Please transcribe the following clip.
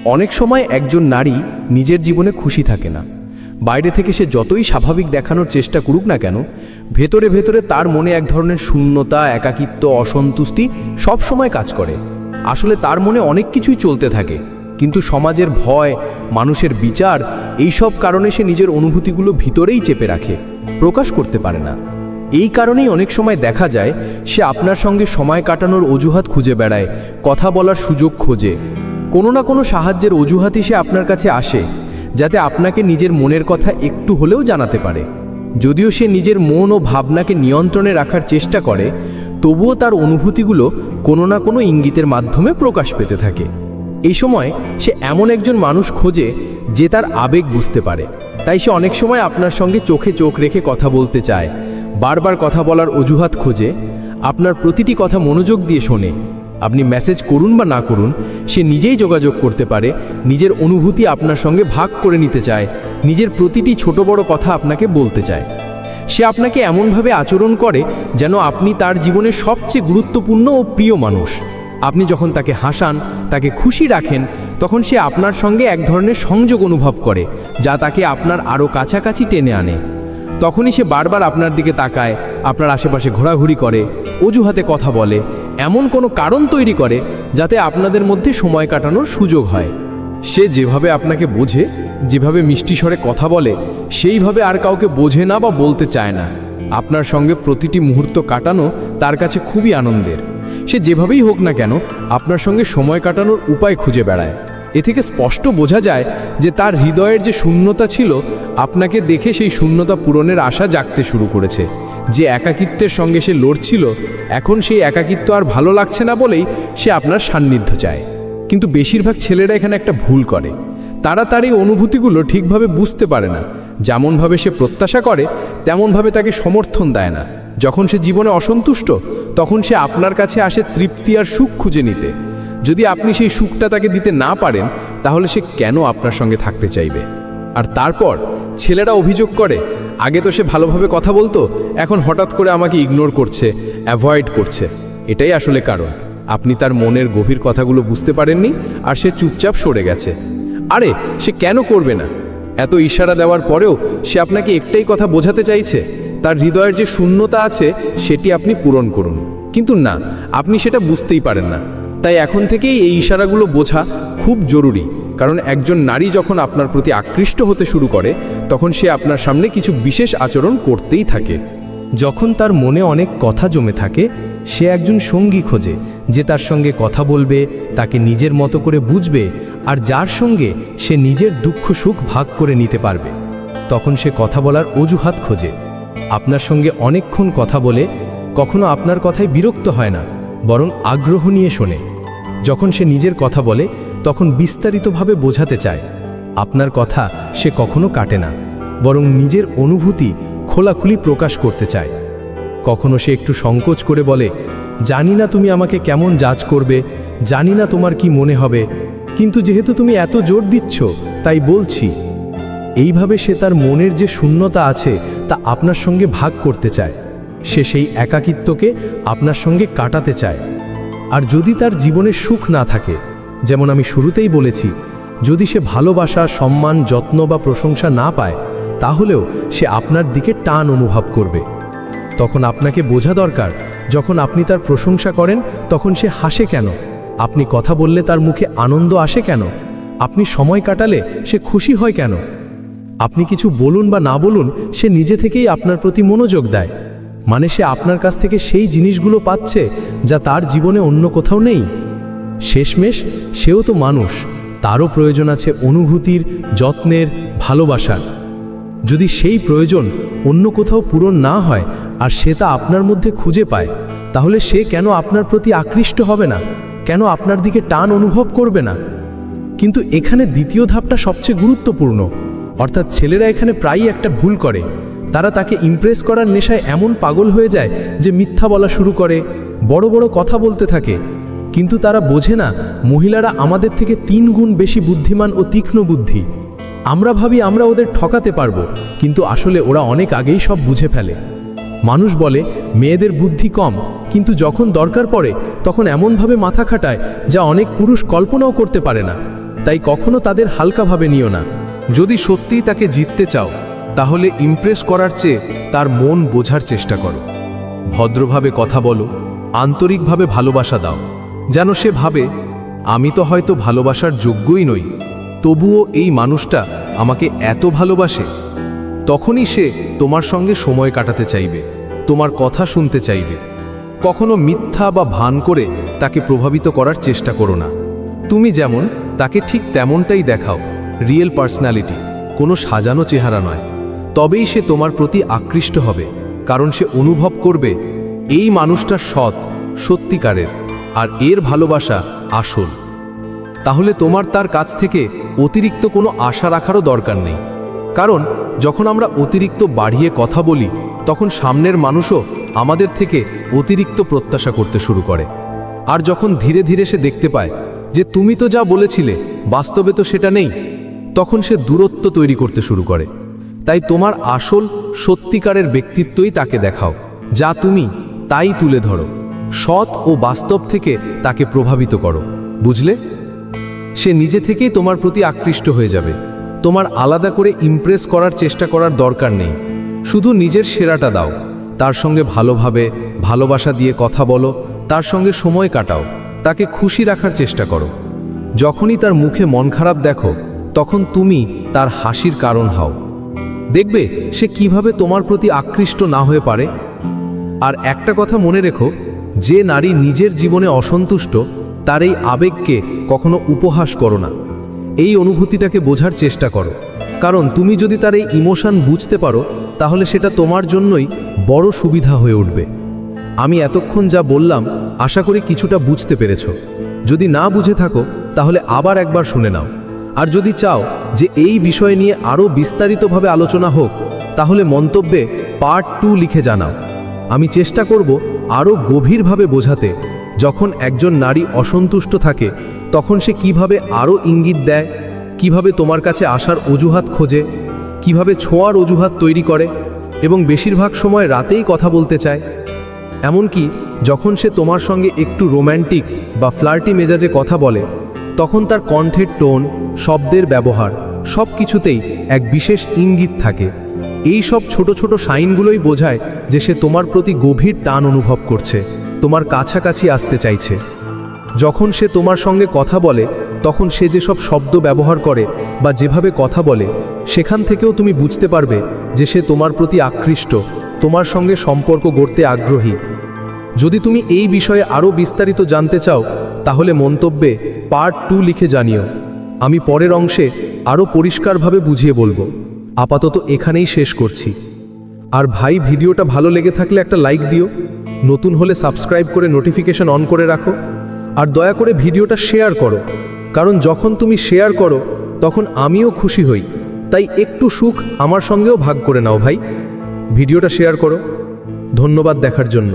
অনেক সময় একজন নারী নিজের জীবনে খুশি থাকে না। বাইরে থেকে সে যতই স্বাভাবিক দেখানোর চেষ্টা করুক না কেন, ভেতরে ভেতরে তার মনে এক ধরনের শূন্যতা, একাকিত্ব, অসন্তুষ্টি সব সময় কাজ করে। আসলে তার মনে অনেক কিছুই চলতে থাকে, কিন্তু সমাজের ভয়, মানুষের বিচার, এই সব কারণে সে নিজের অনুভূতিগুলো ভিতরেই চেপে রাখে, প্রকাশ করতে পারে না। এই কারণেই অনেক সময় দেখা যায় সে আপনার সঙ্গে সময় কাটানোর অজুহাত খুঁজে বেড়ায়, কথা বলার সুযোগ খোঁজে, কোনো না কোনো সাহায্যের অজুহাতই সে আপনার কাছে আসে, যাতে আপনাকে নিজের মনের কথা একটু হলেও জানাতে পারে। যদিও সে নিজের মন ও ভাবনাকে নিয়ন্ত্রণে রাখার চেষ্টা করে, তবুও তার অনুভূতিগুলো কোনো না কোনো ইঙ্গিতের মাধ্যমে প্রকাশ পেতে থাকে। এই সময় সে এমন একজন মানুষ খোঁজে যে তার আবেগ বুঝতে পারে। তাই সে অনেক সময় আপনার সঙ্গে চোখে চোখ রেখে কথা বলতে চায়, বারবার কথা বলার অজুহাত খোঁজে, আপনার প্রতিটি কথা মনোযোগ দিয়ে শোনে। আপনি মেসেজ করুন বা না করুন, সে নিজেই যোগাযোগ করতে পারে, নিজের অনুভূতি আপনার সঙ্গে ভাগ করে নিতে চায়, নিজের প্রতিটি ছোট বড় কথা আপনাকে বলতে চায়। সে আপনাকে এমনভাবে আচরণ করে যেন আপনি তার জীবনের সবচেয়ে গুরুত্বপূর্ণ ও প্রিয় মানুষ। আপনি যখন তাকে হাসান, তাকে খুশি রাখেন, তখন সে আপনার সঙ্গে এক ধরনের সংযোগ অনুভব করে, যা তাকে আপনার আরও কাছাকাছি টেনে আনে। তখনই সে বারবার আপনার দিকে তাকায়, আপনার আশেপাশে ঘোরাঘুরি করে, অজুহাতে কথা বলে, এমন কোনো কারণ তৈরি করে যাতে আপনাদের মধ্যে সময় কাটানোর সুযোগ হয়। সে যেভাবে আপনাকে বোঝে, যেভাবে মিষ্টি স্বরে কথা বলে, সেইভাবে আর কাউকে বোঝে না বা বলতে চায় না। আপনার সঙ্গে প্রতিটি মুহূর্ত কাটানো তার কাছে খুবই আনন্দের। সে যেভাবেই হোক না কেন আপনার সঙ্গে সময় কাটানোর উপায় খুঁজে বেড়ায়। এ থেকে স্পষ্ট বোঝা যায় যে তার হৃদয়ের যে শূন্যতা ছিল, আপনাকে দেখে সেই শূন্যতা পূরণের আশা জাগতে শুরু করেছে। যে একাকিত্বের সঙ্গে সে লড়ছিল, এখন সেই একাকিত্ব আর ভালো লাগছে না বলেই সে আপনার সান্নিধ্য চায়। কিন্তু বেশিরভাগ ছেলেরা এখানে একটা ভুল করে, তারা তার এই অনুভূতিগুলো ঠিকভাবে বুঝতে পারে না। যেমনভাবে সে প্রত্যাশা করে তেমনভাবে তাকে সমর্থন দেয় না। যখন সে জীবনে অসন্তুষ্ট, তখন সে আপনার কাছে আসে তৃপ্তি আর সুখ খুঁজে নিতে। যদি আপনি সেই সুখটা তাকে দিতে না পারেন, তাহলে সে কেন আপনার সঙ্গে থাকতে চাইবে? আর তারপর ছেলেরা অভিযোগ করে, আগে তো সে ভালোভাবে কথা বলতো, এখন হঠাৎ করে আমাকে ইগনোর করছে, অ্যাভয়েড করছে। এটাই আসলে কারণ, আপনি তার মনের গভীর কথাগুলো বুঝতে পারেননি, আর সে চুপচাপ সরে গেছে। আরে সে কেন করবে না? এত ইশারা দেওয়ার পরেও সে আপনাকে একটাই কথা বোঝাতে চাইছে, তার হৃদয়ের যে শূন্যতা আছে সেটি আপনি পূরণ করুন। কিন্তু না, আপনি সেটা বুঝতেই পারেন না। তাই এখন থেকেই এই ইশারাগুলো বোঝা খুব জরুরি, কারণ একজন নারী যখন আপনার প্রতি আকৃষ্ট হতে শুরু করে, তখন সে আপনার সামনে কিছু বিশেষ আচরণ করতেই থাকে। যখন তার মনে অনেক কথা জমে থাকে, সে একজন সঙ্গী খোঁজে যে তার সঙ্গে কথা বলবে, তাকে নিজের মতো করে বুঝবে, আর যার সঙ্গে সে নিজের দুঃখ সুখ ভাগ করে নিতে পারবে। তখন সে কথা বলার অজুহাত খোঁজে, আপনার সঙ্গে অনেকক্ষণ কথা বলে, কখনো আপনার কথায় বিরক্ত হয় না, বরং আগ্রহ নিয়ে শোনে। যখন সে নিজের কথা বলে, তখন বিস্তারিতভাবে বোঝাতে চায়। আপনার কথা সে কখনো কাটে না, বরং নিজের অনুভূতি খোলাখুলি প্রকাশ করতে চায়। কখনো সে একটু সংকোচ করে বলে, জানি না তুমি আমাকে কেমন জাজ করবে, জানি না তোমার কি মনে হবে, কিন্তু যেহেতু তুমি এত জোর দিচ্ছ তাই বলছি। এইভাবে সে তার মনের যে শূন্যতা আছে তা আপনার সঙ্গে ভাগ করতে চায়। সে সেই একাকিত্বকে আপনার সঙ্গে কাটাতে চায়। আর যদি তার জীবনে সুখ না থাকে, যেমন আমি শুরুতেই বলেছি, যদি সে ভালোবাসা, সম্মান, যত্ন বা প্রশংসা না পায়, তাহলেও সে আপনার দিকে টান অনুভব করবে। তখন আপনাকে বোঝা দরকার, যখন আপনি তার প্রশংসা করেন তখন সে হাসে কেন, আপনি কথা বললে তার মুখে আনন্দ আসে কেন, আপনি সময় কাটালে সে খুশি হয় কেন। আপনি কিছু বলুন বা না বলুন, সে নিজে থেকেই আপনার প্রতি মনোযোগ দেয়। মানে সে আপনার কাছ থেকে সেই জিনিসগুলো পাচ্ছে যা তার জীবনে অন্য কোথাও নেই। শেষমেশ সেও তো মানুষ, তারও প্রয়োজন আছে অনুভূতির, যত্নের, ভালোবাসার। যদি সেই প্রয়োজন অন্য কোথাও পূরণ না হয় আর সে তা আপনার মধ্যে খুঁজে পায়, তাহলে সে কেন আপনার প্রতি আকৃষ্ট হবে না, কেন আপনার দিকে টান অনুভব করবে না? কিন্তু এখানে দ্বিতীয় ধাপটা সবচেয়ে গুরুত্বপূর্ণ। অর্থাৎ ছেলেরা এখানে প্রায়ই একটা ভুল করে, তারা তাকে ইমপ্রেস করার নেশায় এমন পাগল হয়ে যায় যে মিথ্যা বলা শুরু করে, বড় বড় কথা বলতে থাকে। কিন্তু তারা বোঝে না, মহিলারা আমাদের থেকে 3 গুণ বেশি বুদ্ধিমান ও তীক্ষ্ণ বুদ্ধি। আমরা ভাবি আমরা ওদের ঠকাতে পারবো, কিন্তু আসলে ওরা অনেক আগেই সব বুঝে ফেলে। মানুষ বলে মেয়েদের বুদ্ধি কম, কিন্তু যখন দরকার পড়ে তখন এমনভাবে মাথা খাটায় যা অনেক পুরুষ কল্পনাও করতে পারে না। তাই কখনো তাদের হালকাভাবে নিও না। যদি সত্যিই তাকে জিততে চাও তাহলে ইমপ্রেস করার চেয়ে তার মন বোঝার চেষ্টা করো। ভদ্রভাবে কথা বলো, আন্তরিকভাবে ভালোবাসা দাও, যেন সে ভাবে আমি তো হয়তো ভালোবাসার যোগ্যই নই, তবুও এই মানুষটা আমাকে এত ভালোবাসে। তখনই সে তোমার সঙ্গে সময় কাটাতে চাইবে, তোমার কথা শুনতে চাইবে। কখনো মিথ্যা বা ভান করে তাকে প্রভাবিত করার চেষ্টা করো না। তুমি যেমন তাকে ঠিক তেমনটাই দেখাও, রিয়েল পার্সোনালিটি, কোনো সাজানো চেহারা নয়। তবেই সে তোমার প্রতি আকৃষ্ট হবে, কারণ সে অনুভব করবে এই মানুষটা সৎ, সত্যিকারের, আর এর ভালোবাসা আসল। তাহলে তোমার তার কাছ থেকে অতিরিক্ত কোনো আশা রাখারও দরকার নেই, কারণ যখন আমরা অতিরিক্ত বাড়িয়ে কথা বলি তখন সামনের মানুষও আমাদের থেকে অতিরিক্ত প্রত্যাশা করতে শুরু করে। আর যখন ধীরে ধীরে সে দেখতে পায় যে তুমি তো যা বলেছিলে বাস্তবে তো সেটা নেই, তখন সে দূরত্ব তৈরি করতে শুরু করে। তাই তোমার আসল সত্যিকারের ব্যক্তিত্বই তাকে দেখাও, যা তুমি তাই তুলে ধরো, সৎ ও বাস্তব থেকে তাকে প্রভাবিত করো, বুঝলে? সে নিজে থেকেই তোমার প্রতি আকৃষ্ট হয়ে যাবে। তোমার আলাদা করে ইমপ্রেস করার চেষ্টা করার দরকার নেই, শুধু নিজের সেরাটা দাও। তার সঙ্গে ভালোভাবে ভালোবাসা দিয়ে কথা বলো, তার সঙ্গে সময় কাটাও, তাকে খুশি রাখার চেষ্টা করো। যখনই তার মুখে মন খারাপ দেখো তখন তুমি তার হাসির কারণ হও। দেখবে সে কিভাবে তোমার প্রতি আকৃষ্ট না হয়ে পারে। আর একটা কথা মনে রেখো, যে নারী নিজের জীবনে অসন্তুষ্ট তার এই আবেগকে কখনো উপহাস করো না। এই অনুভূতিটাকে বোঝার চেষ্টা করো, কারণ তুমি যদি তার এই ইমোশন বুঝতে পারো তাহলে সেটা তোমার জন্যই বড় সুবিধা হয়ে উঠবে। আমি এতক্ষণ যা বললাম আশা করি কিছুটা বুঝতে পেরেছ। যদি না বুঝে থাকো তাহলে আবার একবার শুনে নাও। আর যদি চাও যে এই বিষয় নিয়ে আরও বিস্তারিতভাবে আলোচনা হোক তাহলে মন্তব্যে পার্ট 2 লিখে জানাও। আমি চেষ্টা করব আরও গভীরভাবে বোঝাতে, যখন একজন নারী অসন্তুষ্ট থাকে তখন সে কিভাবে আরও ইঙ্গিত দেয়, কিভাবে তোমার কাছে আসার অজুহাত খোঁজে, কিভাবে ছোঁয়ার অজুহাত তৈরি করে, এবং বেশিরভাগ সময় রাতেই কথা বলতে চায়। এমনকি যখন সে তোমার সঙ্গে একটু রোম্যান্টিক বা ফ্লার্টি মেজাজে কথা বলে তখন তার কণ্ঠের টোন, শব্দের ব্যবহার সব কিছুতেই এক বিশেষ ইঙ্গিত থাকে। এই সব ছোট ছোট সাইনগুলোই বোঝায় যে সে তোমার প্রতি গভীর টান অনুভব করছে, তোমার কাছাকাছি আসতে চাইছে। যখন সে তোমার সঙ্গে কথা বলে তখন সে যেসব শব্দ ব্যবহার করে বা যেভাবে কথা বলে সেখান থেকেও তুমি বুঝতে পারবে যে সে তোমার প্রতি আকৃষ্ট, তোমার সঙ্গে সম্পর্ক গড়তে আগ্রহী। যদি তুমি এই বিষয়ে আরও বিস্তারিত জানতে চাও তাহলে মন্তব্যে পার্ট 2 লিখে জানিও। আমি পরের অংশে আরও পরিষ্কারভাবে বুঝিয়ে বলবো। আপাতত এখানেই শেষ করছি। আর ভাই, ভিডিওটা ভালো লেগে থাকলে একটা লাইক দিও, নতুন হলে সাবস্ক্রাইব করে নোটিফিকেশন অন করে রাখো, আর দয়া করে ভিডিওটা শেয়ার করো, কারণ যখন তুমি শেয়ার করো তখন আমিও খুশি হই। তাই একটু সুখ আমার সঙ্গেও ভাগ করে নাও ভাই। ভিডিওটা শেয়ার করো। ধন্যবাদ দেখার জন্য।